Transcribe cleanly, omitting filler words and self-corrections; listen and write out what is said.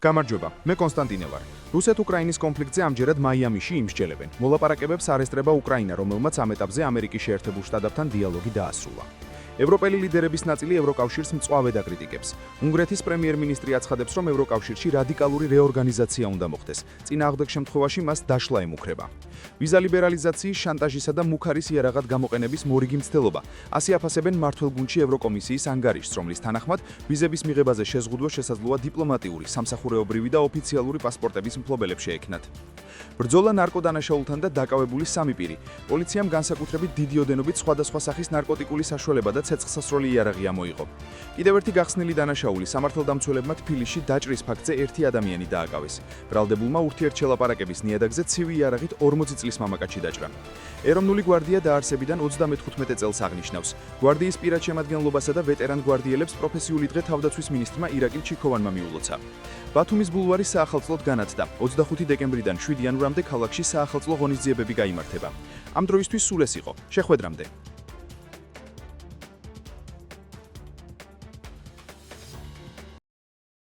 გამარჯობა, მე კონსტანტინე ვარ. რუსეთ-უკრაინის კონფლიქტზე ამჯერად მაიამიში იმსჯელებენ. მოლაპარაკებებს არ ესწრება უკრაინა, რომელმაც ამ ეტაპზე ამერიკის შეერთებულ შტატებთან დიალოგი დაასრულა. ევროპელი ლიდერების ნაწილი ევროკავშირს მწვავედ აკრიტიკებს. უნგრეთის პრემიერ-მინისტრი აცხადებს, რომ ევროკავშირში რადიკალური რეორგანიზაცია უნდა მოხდეს. წინააღმდეგ შემთხვევაში მას დაშლა ემუქრება. ვიზა ლიბერალიზაციის, შანტაჟისა და მუქარის იარაღად გამოყენების მორიგი მცდელობა. ასე აფასებენ მმართველ-გუნდში ევროკომისიის ანგარიშს, რომლის თანახმად ვიზების მიღებაზე შეზღუდვა შესაძლოა დიპლომატიური, სამსახურეობრივი და ოფიციალური პასპორტების მფლობელებს შეექმნათ. ბრძოლა ნარკოდანაშაულთან და დაკავებული სამი პირი. პოლიციამ განსაკუთრებით დიდი ოდენობით სხვადასხვა სახის ნარკოტიკული საშუალება და ცეცხლსასროლი იარაღი ამოიღო. კიდევ ერთი გახსნილი დანაშაული სამართალდამცველებმა თბილისში დაჭრის ფაქტზე ერთი ადამიანი დააკავეს. ბრალდებულმა ურთიერთშელაპარაკების ნიადაგზე ცივი იარაღით 40 წლის მამაკაცი დაჭრა. ეროვნული გვარდია დაარსებიდან 35 წელს აღნიშნავს. გვარდიის პირად შემადგენლობასა და ვეტერან გვარდიელებს პროფესიული დღე თავდაცვის მინისტრმა ირაკლი ჩიქოვანმა მიულოცა. ბათუმის ბულვარი საახალწლოდ განათდა. 25 დეკემბრიდან 7 იანვრამდე ქალაქში საახალწლო ღონისძიებები გაიმართება. ამ დროისთვის სულ ეს იყო. შეხვედრამდე.